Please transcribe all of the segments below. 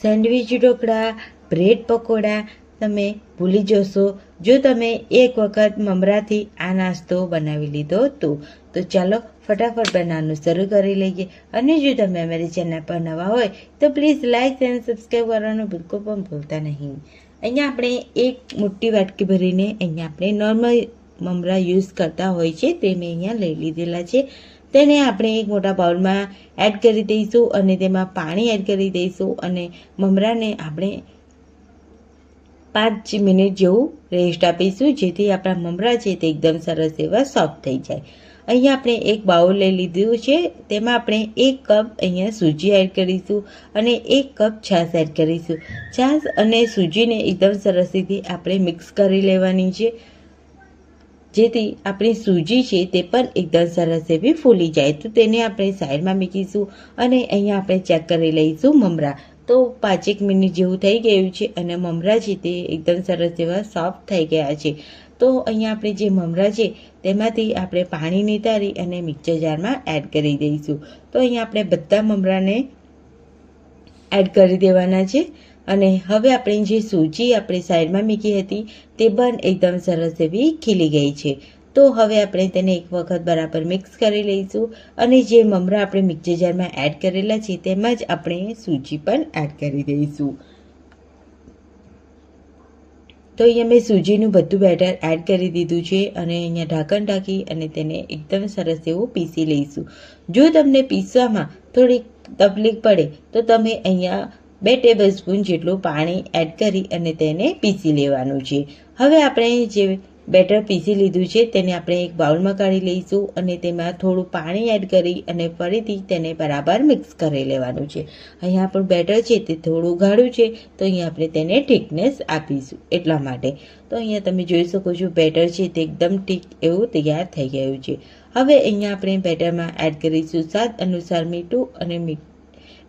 Sandwich dhokla, bread pakoda તમે ભૂલી જશો જો તમે એક વખત મમરાથી આ નાસ્તો બનાવી લીધો તો ચાલો ફટાફટ બનાવવાનું શરૂ કરી લઈએ. અને જો તમે અમારી ચેનલ પર નવા હોય તો પ્લીઝ લાઇક અને સબસ્ક્રાઈબ કરવાનું બિલકુલ પણ ભૂલતા નહીં. અહીંયા આપણે એક મોટી વાટકી ભરીને અહીંયા આપણે નોર્મલ મમરા યુઝ કરતા હોય છે તે મેં અહીંયા લઈ લીધેલા છે. તેને આપણે એક મોટા બાઉલમાં એડ કરી દઈશું અને તેમાં પાણી એડ કરી દઈશું અને મમરાને આપણે 5 મિનિટ જેવું રેસ્ટ આપીશું જેથી આપણા મમરા છે તે એકદમ સરસ એવા સોફ્ટ થઈ જાય. અહીંયા આપણે એક બાઉલ લઈ લીધું છે, તેમાં આપણે 1 કપ અહીંયા સૂજી એડ કરીશું અને 1 કપ છાશ એડ કરીશું. છાશ અને સૂજીને એકદમ સરસ રીતે આપણે મિક્સ કરી લેવાની છે જેથી આપણી સૂજી છે તે પણ એકદમ સરસ એવી ફૂલી જાય. તો તેને આપણે સાઈડમાં મૂકીશું અને અહીંયા આપણે ચેક કરી લઈશું મમરા. તો 5 મિનિટ જેવું થઈ ગયું છે અને મમરા છે તે એકદમ સરસ એવા સોફ્ટ થઈ ગયા છે. તો અહીંયા આપણે જે મમરા છે તેમાંથી આપણે પાણી નિતારી અને મિક્સર જારમાં એડ કરી દઈશું. તો અહીંયા આપણે બધા મમરાને એડ કરી દેવાના છે અને હવે આપણે જે સૂજી આપણે સાઈડમાં મૂકી હતી તે પણ એકદમ સરસ એવી ખીલી ગઈ છે. તો હવે આપણે તેને એક વખત બરાબર મિક્સ કરી લઈશું અને જે મમરા આપણે મિક્સર જારમાં એડ કરેલા છે તેમાં જ આપણે સૂજી પણ એડ કરી દઈશું. તો અહીંયા મેં સૂજીનું બધું બેટર એડ કરી દીધું છે અને અહીંયા ઢાંકણ ઢાંકી અને તેને એકદમ સરસ એવું પીસી લઈશું. જો તમને પીસવામાં થોડીક તકલીફ પડે તો તમે અહીંયા 2 ટેબલસ્પૂન જેટલું પાણી એડ કરી અને તેને પીસી લેવાનું છે. હવે આપણે જે બેટર પીસી લીધું છે તેને આપણે એક બાઉલમાં કાઢી લઈશું અને તેમાં થોડું પાણી એડ કરી અને ફરીથી તેને બરાબર મિક્સ કરી લેવાનું છે. અહીંયા આપણું બેટર છે તે થોડું ગાઢું છે તો અહીંયા આપણે તેને થિકનેસ આપીશું એટલા માટે. તો અહીંયા તમે જોઈ શકો છો બેટર છે તે એકદમ ઠીક એવું તૈયાર થઈ ગયું છે. હવે અહીંયા આપણે બેટરમાં એડ કરીશું સ્વાદ અનુસાર મીઠું અને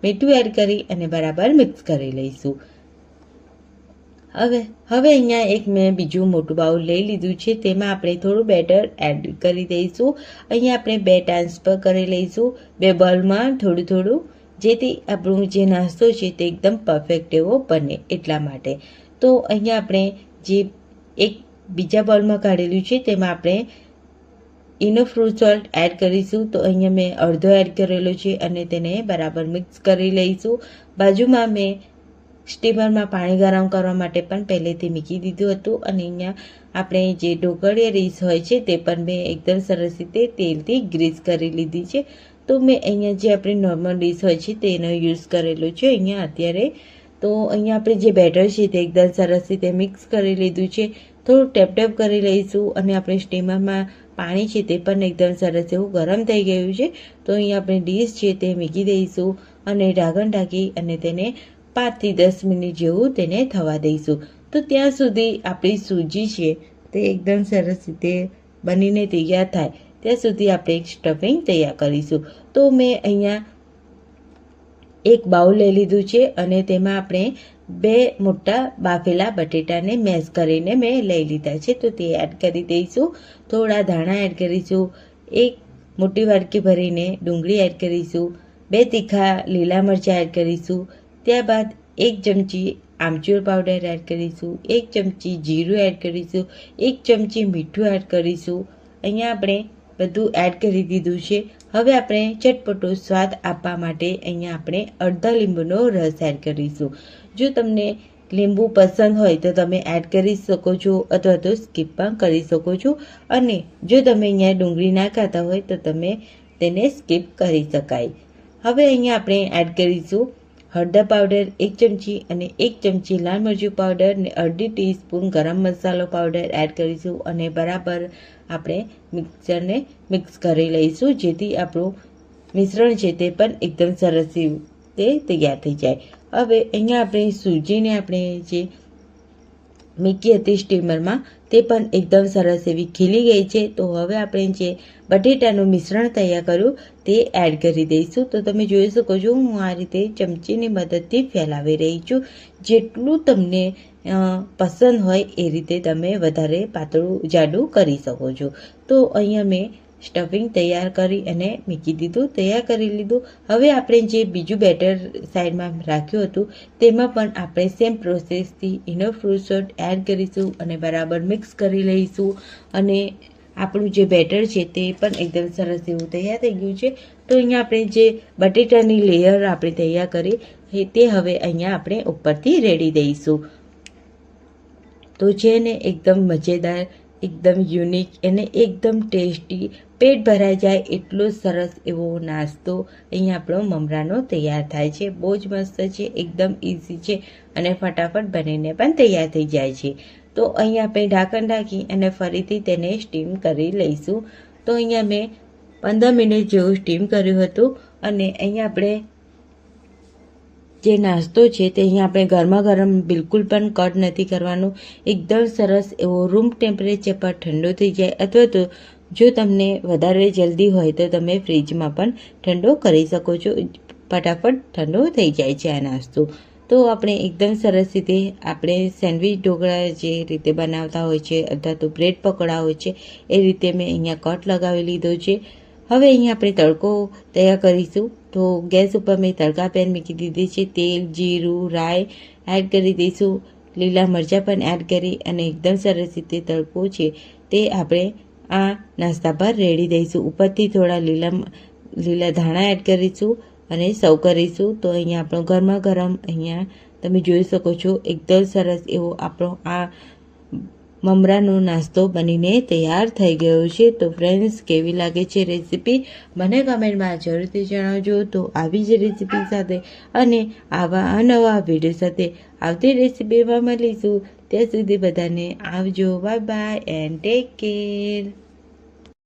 મીઠું એડ કરી અને બરાબર મિક્સ કરી લઈશું. હવે અહીંયા એક મેં બીજું મોટું બાઉલ લઈ લીધું છે, તેમાં આપણે થોડું બેટર એડ કરી દઈશું. અહીંયા આપણે 2 ટ્રાન્સફર કરી લઈશું 2 બાઉલમાં થોડું જેથી આપણું જે નાસ્તો છે તે એકદમ પરફેક્ટ એવો બને એટલા માટે. તો અહીંયા આપણે જે એક બીજા બાઉલમાં કાઢેલું છે તેમાં આપણે ઇનો ફ્રૂટ સોલ્ટ એડ કરીશું. તો અહીંયા મેં અડધો એડ કરેલો છે અને તેને બરાબર મિક્સ કરી લઈશું. બાજુમાં મેં સ્ટીમરમાં પાણી ગરમ કરવા માટે પણ પહેલેથી મૂકી દીધું હતું અને અહીંયા આપણે જે ઢોકળિયા રીસ હોય છે તે પણ મેં એકદમ સરસ રીતે તેલથી ગ્રીસ કરી લીધી છે. તો મેં અહીંયા જે આપણી નોર્મલ ડીશ હોય છે તેનો યુઝ કરેલો છે અહીંયા અત્યારે. તો અહીંયા આપણે જે બેટર છે તે એકદમ સરસ રીતે મિક્સ કરી લીધું છે. થોડું ટેપ કરી લઈશું અને આપણે સ્ટીમરમાં પાણી છે તે પણ એકદમ સરસ એવું ગરમ થઈ ગયું છે. તો અહીંયા આપણે ડીશ છે તે મૂકી દઈશું અને ઢાંકણ ઢાંકી અને તેને 5 થી 10 મિનિટ જેવું તેને થવા દઈશું. તો ત્યાં સુધી આપણી સૂજી છે તે એકદમ સરસ રીતે બનીને તૈયાર થાય ત્યાં સુધી આપણે એક સ્ટફિંગ તૈયાર કરીશું. તો મેં અહીંયા એક બાઉલ લઈ લીધું છે અને તેમાં આપણે 2 મોટા બાફેલા બટેટાને મેશ કરીને મેં લઈ લીધા છે. તો તે એડ કરી દઈશું. થોડા ધાણા એડ કરીશું. 1 મોટી વાટકી ભરીને ડુંગળી એડ કરીશું. 2 તીખા લીલા મરચાં એડ કરીશું. ત્યારબાદ 1 ચમચી આમચૂર પાવડર એડ કરીશું. 1 ચમચી જીરું એડ કરીશું. 1 ચમચી મીઠું એડ કરીશું. અહીંયા આપણે બધું એડ કરી દીધું છે. હવે આપણે ચટપટો સ્વાદ આપવા માટે અહીંયા આપણે અડધા લીંબુનો રસ એડ કરીશું. જો તમને લીંબુ પસંદ હોય તો તમે એડ કરી શકો છો અથવા તો સ્કીપ પણ કરી શકો છો અને જો તમે અહીંયા ડુંગળી ના ખાતા હોય તો તમે તેને સ્કીપ કરી શકાય. હવે અહીંયા આપણે એડ કરીશું હળદર પાવડર 1 ચમચી અને 1 ચમચી લાલ મરચું પાવડર અને અડધી ટીસ્પૂન ગરમ મસાલો પાવડર એડ કરીશું અને બરાબર આપણે મિક્સરને મિક્સ કરી લઈશું જેથી આપણું મિશ્રણ છે તે પણ એકદમ સરસ રીતે તૈયાર થઈ જાય. હવે અહીંયા આપણે સૂજીને આપણે જે મૂકી હતી સ્ટીમરમાં તે પણ એકદમ સરસ એવી ખીલી ગઈ છે. તો હવે આપણે જે બટેટાનું મિશ્રણ તૈયાર કર્યું તે એડ કરી દઈશું. તો તમે જોઈ શકો છો હું આ રીતે ચમચીની મદદથી ફેલાવી રહી છું. જેટલું તમને પસંદ હોય એ રીતે તમે વધારે પાતળું જાડું કરી શકો છો. તો અહીંયા મેં સ્ટફિંગ તૈયાર કરી અને મૂકી દીધું, તૈયાર કરી લીધું. હવે આપણે જે બીજું બેટર સાઈડમાં રાખ્યું હતું તેમાં પણ આપણે સેમ પ્રોસેસથી ઇનો ફ્રૂટ સોસ એડ કરીશું અને બરાબર મિક્સ કરી લઈશું. અને આપણું જે બેટર છે તે પણ એકદમ સરસ એવું તૈયાર થઈ ગયું છે. તો અહીંયા આપણે જે બટેટાની લેયર આપણે તૈયાર કરી તે હવે અહીંયા આપણે ઉપરથી રેડી દઈશું. તો છે ને એકદમ મજેદાર, એકદમ યુનિક અને એકદમ ટેસ્ટી, પેટ ભરાઈ જાય એટલો સરસ એવો નાસ્તો અહીંયા આપણો મમરાનો તૈયાર થાય છે. બહુ જ મસ્ત છે, એકદમ ઇઝી છે અને ફટાફટ બનીને પણ તૈયાર થઈ જાય છે. તો અહીંયા આપણે ઢાંકણ ઢાંકી અને ફરીથી તેને સ્ટીમ કરી લઈશું. તો અહીંયા મેં 15 મિનિટ જેવું સ્ટીમ કર્યું હતું. અને અહીંયા આપણે જે નાસ્તો છે તે અહીંયા આપણે ગરમા ગરમ બિલકુલ પણ કટ નથી કરવાનું. એકદમ સરસ એવો રૂમ ટેમ્પરેચર પર ઠંડો થઈ જાય, અથવા તો જો તમને વધારે જલ્દી હોય તો તમે ફ્રીજમાં પણ ઠંડો કરી શકો છો. ફટાફટ ઠંડો થઈ જાય છે આ નાસ્તો. તો આપણે એકદમ સરસ રીતે આપણે સેન્ડવિચ ઢોકળા જે રીતે બનાવતા હોય છે અથવા તો બ્રેડ પકોડા હોય છે એ રીતે મેં અહીંયા કટ લગાવી લીધો છે. હવે અહીંયા આપણે તડકો તૈયાર કરીશું. તો ગેસ ઉપર મેં તડકા પેન મૂકી દીધી છે. તેલ, જીરું, રાઈ એડ કરી દઈશું. લીલા મરચાં પણ એડ કરી અને એકદમ સરસ રીતે તડકો છે તે આપણે આ નાસ્તા પર રેડી દઈશું. ઉપરથી થોડા લીલા ધાણા એડ કરીશું અને સર્વ કરીશું. તો અહીંયા આપણો ગરમા ગરમ અહીંયા તમે જોઈ શકો છો એકદમ સરસ એવો આપણો આ મમરાનો નાસ્તો બનીને તૈયાર થઈ ગયો છે. તો ફ્રેન્ડ્સ, કેવી લાગે છે રેસીપી મને કમેન્ટમાં જરૂરથી જણાવજો. તો આવી જ રેસીપી સાથે અને આવા અનવા વિડીયો સાથે આવતી રેસીપીમાં મળીશું. ત્યાં સુધી બધાને આવજો. Bye bye and take care.